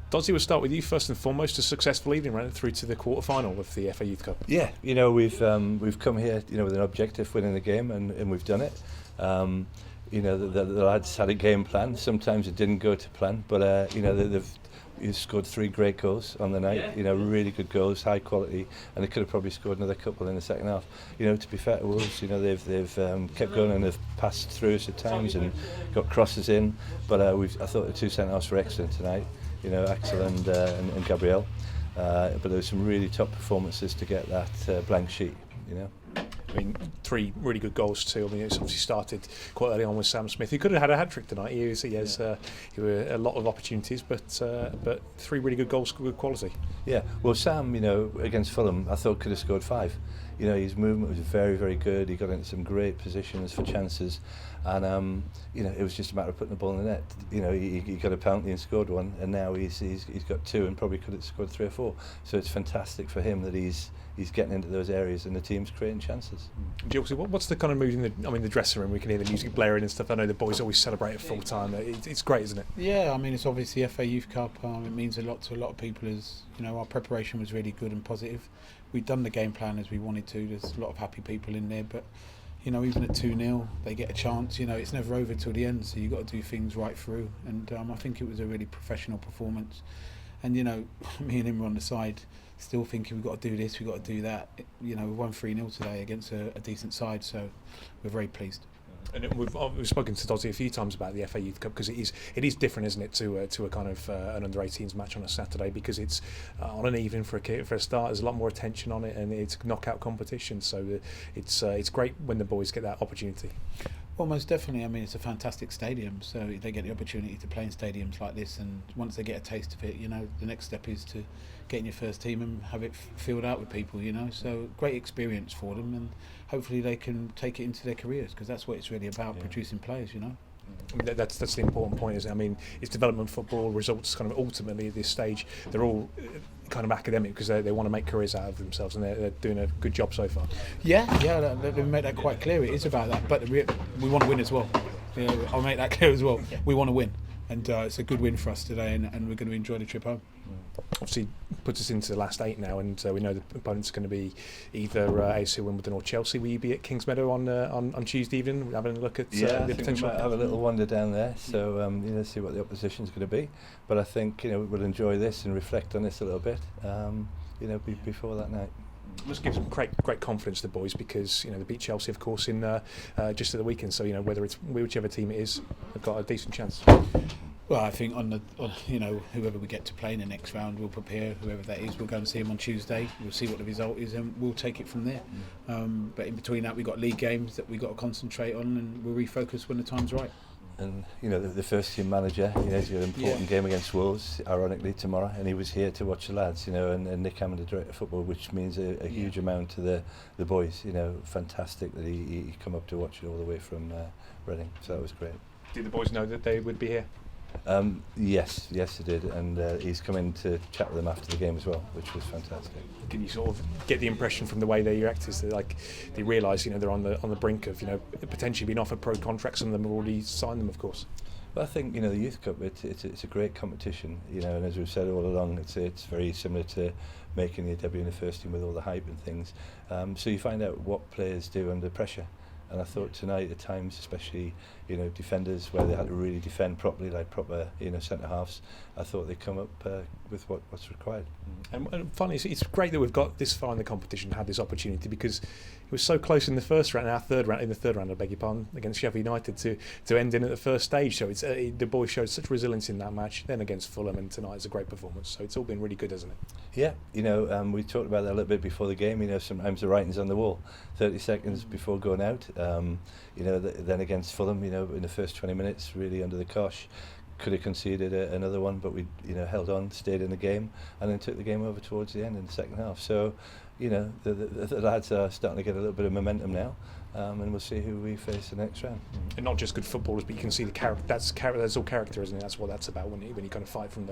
Dodds, we'll start with you first and foremost. A successful evening, right through to the quarter-final of the FA Youth Cup. Yeah, we've come here, with an objective, winning the game, and we've done it. The lads had a game plan. Sometimes it didn't go to plan, but they've scored 3 great goals on the night. Really good goals, high quality, and they could have probably scored another couple in the second half. To be fair to Wolves, they've kept going and they've passed through us at times and got crosses in. But I thought the 2 centre-halves were excellent tonight. Axel and Gabriel. But there were some really top performances to get that blank sheet. I mean, 3 really good goals too. I mean, it's obviously started quite early on with Sam Smith. He could have had a hat-trick tonight. He has a lot of opportunities, but 3 really good goals, good quality. Yeah, well, Sam, against Fulham, I thought could have scored 5. His movement was very, very good. He got into some great positions for chances, and it was just a matter of putting the ball in the net. He got a penalty and scored 1, and now he's got 2 and probably could have scored 3 or 4. So it's fantastic for him that he's getting into those areas and the team's creating chances. Gilkes, what's the kind of mood in the dressing room? We can hear the music blaring and stuff. I know the boys always celebrate at full time. It's great, isn't it? Yeah, I mean, it's obviously FA Youth Cup. It means a lot to a lot of people. Our preparation was really good and positive. We'd done the game plan as we wanted to. There's a lot of happy people in there, but even at 2-0, they get a chance. It's never over till the end, so you've got to do things right through. And I think it was a really professional performance. And me and him were on the side, still thinking we've got to do this, we've got to do that. We won 3-0 today against a decent side, so we're very pleased. And we've spoken to Dodds a few times about the FA Youth Cup, because it is different, isn't it, to a kind of an under-18s match on a Saturday, because it's on an evening for a start. There's a lot more attention on it, and it's knockout competition. So it's great when the boys get that opportunity. Well, most definitely. I mean, it's a fantastic stadium, so they get the opportunity to play in stadiums like this, and once they get a taste of it, the next step is to get in your first team and have it filled out with people, so great experience for them, and hopefully they can take it into their careers, because that's what it's really about, producing players, That's the important point, isn't it? I mean, it's development football. Results kind of ultimately at this stage, they're all kind of academic, because they want to make careers out of themselves, and they're doing a good job so far. Yeah, they make that quite clear. It is about that, but we want to win as well. I'll make that clear as well. We want to win, and it's a good win for us today, and we're going to enjoy the trip home. Obviously puts us into the last 8 now, and we know the opponent's going to be either AFC Wimbledon or Chelsea. Will you be at Kingsmeadow on Tuesday evening, having a look at the potential? We might have a little wander down there, so see what the opposition's going to be. But I think we'll enjoy this and reflect on this a little bit, before that night. Must give some great confidence to the boys, because they beat Chelsea, of course, in just at the weekend. So whether it's whichever team it is, they've got a decent chance. Well, I think on whoever we get to play in the next round, we'll prepare whoever that is. We'll go and see them on Tuesday. We'll see what the result is, and we'll take it from there. But in between that, we've got league games that we've got to concentrate on, and we'll refocus when the time's right. And the first team manager, he's got an important game against Wolves, ironically tomorrow, and he was here to watch the lads, and Nick Hammond, the director of football, which means a huge amount to the boys. Fantastic that he come up to watch it all the way from Reading, so that was great. Did the boys know that they would be here? Yes, they did, and he's come in to chat with them after the game as well, which was fantastic. Can you sort of get the impression from the way they react is that they realise they're on the brink of potentially being offered pro contracts? Some of them have already signed them, of course. Well, I think the Youth Cup, it's a great competition, and as we've said all along, it's very similar to making your debut in the first team with all the hype and things. So you find out what players do under pressure. And I thought tonight at times, especially defenders where they had to really defend properly, like proper centre halves, I thought they'd come up with what's required. And finally, it's great that we've got this far in the competition, had this opportunity, because it was so close in the first round, I beg your pardon, against Sheffield United to end in at the first stage. So it's the boys showed such resilience in that match. Then against Fulham, and tonight is a great performance. So it's all been really good, hasn't it? Yeah, we talked about that a little bit before the game. Sometimes the writing's on the wall. 30 seconds before going out. Then against Fulham, in the first 20 minutes, really under the cosh. Could have conceded another one, but we held on, stayed in the game, and then took the game over towards the end in the second half. So the lads are starting to get a little bit of momentum now, and we'll see who we face the next round. And not just good footballers, but you can see the character. That's all character, isn't it? That's what that's about when you kind of fight from.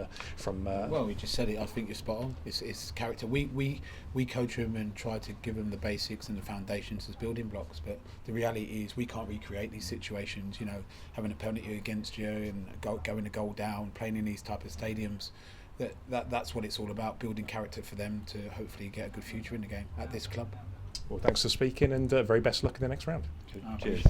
Well, we just said it. I think you're spot on. It's character. We coach them and try to give them the basics and the foundations as building blocks. But the reality is we can't recreate these situations. Having a penalty against you and going a goal down, playing in these type of stadiums. that's what it's all about, building character for them to hopefully get a good future in the game at this club. Well, thanks for speaking, and very best luck in the next round. Cheers.